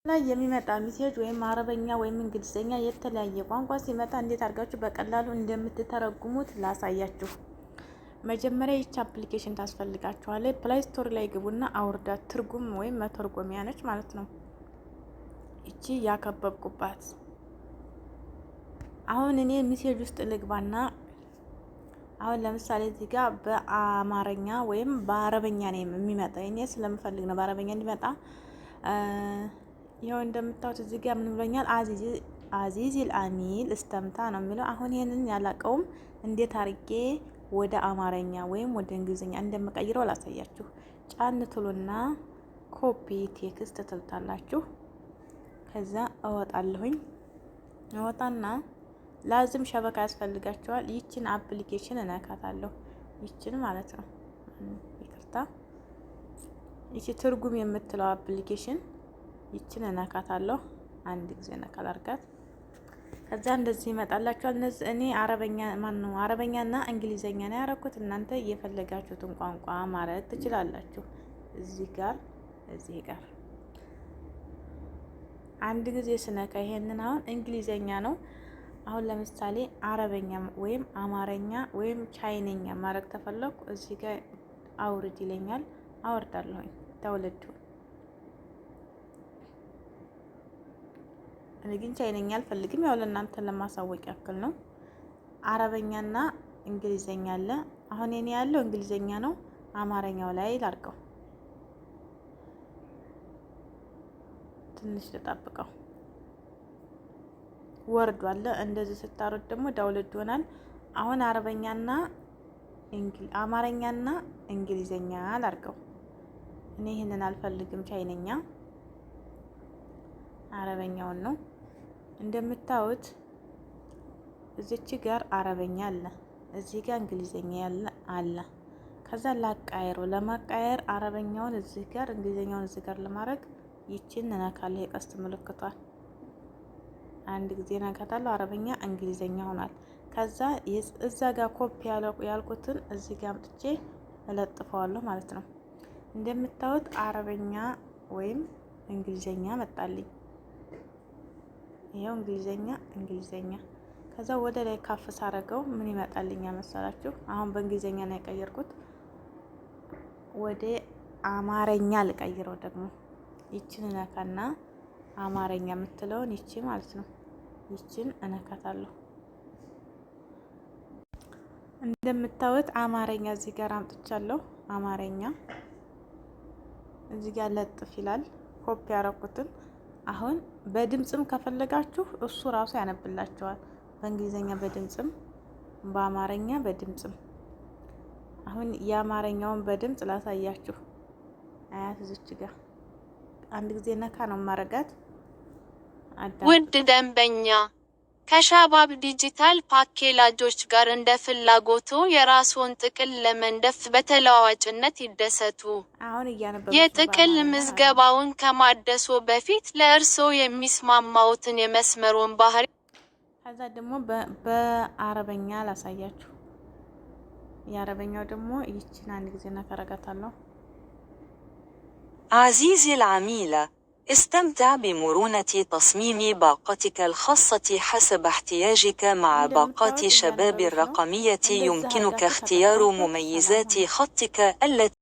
ላይ የሚመጣ ሜሴጅ ወይም አረበኛ ወይም እንግሊዘኛ የተለያየ ቋንቋ ሲመጣ እንዴት አድርጋችሁ በቀላሉ እንደምትተረጉሙት ላሳያችሁ። መጀመሪያ ይቺ አፕሊኬሽን ታስፈልጋችኋለች። ፕላይ ስቶር ላይ ግቡና አውርዳት። ትርጉም ወይም መተርጎሚያ ነች ማለት ነው። ይቺ ያከበብኩባት። አሁን እኔ ሜሴጅ ውስጥ ልግባና አሁን ለምሳሌ እዚህ ጋር በአማርኛ ወይም በአረበኛ ነው የሚመጣ። እኔ ስለምፈልግ ነው በአረበኛ እንዲመጣ። ይኸው እንደምታዩት እዚህ ጋር ምን ብሎኛል? አዚዚል አሚል እስተምታ ነው የሚለው። አሁን ይሄንን ያላቀውም እንዴት አርጌ ወደ አማርኛ ወይም ወደ እንግሊዝኛ እንደምቀይረው ላሳያችሁ። ጫን ትሉና ኮፒ ቴክስት ትልታላችሁ። ከዛ እወጣለሁኝ። እወጣና ላዝም ሸበካ ያስፈልጋቸዋል። ይችን አፕሊኬሽን እነካታለሁ። ይችን ማለት ነው። ይቅርታ፣ ይቺ ትርጉም የምትለው አፕሊኬሽን ይችን እነካታለሁ። አንድ ጊዜ ነካል አርጋት። ከዛ እንደዚህ ይመጣላችኋል። እነዚህ እኔ አረበኛና እንግሊዘኛ ነው ያረኩት። እናንተ እየፈለጋችሁትን ቋንቋ ማድረግ ትችላላችሁ። እዚህ ጋር አንድ ጊዜ ስነካ ይሄንን አሁን እንግሊዘኛ ነው። አሁን ለምሳሌ አረበኛ ወይም አማረኛ ወይም ቻይነኛ ማድረግ ተፈለኩ እዚህ ጋር አውርድ ይለኛል። አወርዳለሁኝ። ተወለዱ። እኔ ግን ቻይነኛ አልፈልግም። ያው ለእናንተ ለማሳወቅ ያክል ነው። አረበኛና እንግሊዘኛ አለ። አሁን የኔ ያለው እንግሊዘኛ ነው። አማረኛው ላይ ላድርገው። ትንሽ ልጠብቀው። ወርዷል። እንደዚህ ስታሩት ደግሞ ዳውንሎድ ይሆናል። አሁን አማረኛና እንግሊዘኛ ላድርገው። እኔ ይሄንን አልፈልግም። ቻይነኛ አረበኛውን ነው። እንደምታዩት እዚች ጋር አረበኛ አለ፣ እዚህ ጋር እንግሊዘኛ አለ። ከዛ ላቃየረው። ለማቃየር አረበኛውን እዚህ ጋር እንግሊዘኛውን እዚህ ጋር ለማድረግ ይችን ነካለሁ። የቀስት ምልክቷን አንድ ጊዜ ነካታለሁ። አረበኛ እንግሊዘኛ ሆኗል። ከዛ እዛ ጋር ኮፒ ያልኩትን እዚህ ጋር አምጥቼ እለጥፈዋለሁ ማለት ነው። እንደምታዩት አረበኛ ወይም እንግሊዘኛ መጣልኝ። ይሄው እንግሊዘኛ። ከዛ ወደ ላይ ካፍ ሳረገው ምን ይመጣልኝ መሰላችሁ? አሁን በእንግሊዘኛ ነው የቀየርኩት። ወደ አማረኛ ልቀይረው ደግሞ ይችን ነካና አማረኛ የምትለውን ይቺ ማለት ነው። ይችን እነካታለሁ። እንደምታዩት አማረኛ እዚህ ጋር አምጥቻለሁ። አማረኛ እዚህ ጋር ለጥፍ ይላል። ኮፒ ያረኩትን አሁን በድምጽም ከፈለጋችሁ እሱ ራሱ ያነብላችኋል። በእንግሊዘኛ በድምጽም በአማረኛ በድምጽም። አሁን የአማረኛውን በድምጽ ላሳያችሁ። አያት እዚች ጋር አንድ ጊዜ ነካ ነው ማረጋት። ውድ ደንበኛ ከሻባብ ዲጂታል ፓኬላጆች ጋር እንደ ፍላጎቱ የራስዎን ጥቅል ለመንደፍ በተለዋዋጭነት ይደሰቱ። የጥቅል ምዝገባውን ከማደሶ በፊት ለእርስዎ የሚስማማዎትን የመስመሩን ባህሪ ከዛ ደግሞ በአረበኛ ላሳያችሁ። የአረበኛው ደግሞ ይችን አንድ ጊዜ ነካረጋታለሁ። عزيزي العميلة، استمتع بمرونة تصميم باقتك الخاصة حسب احتياجك. مع باقات شباب الرقمية يمكنك اختيار مميزات خطك التي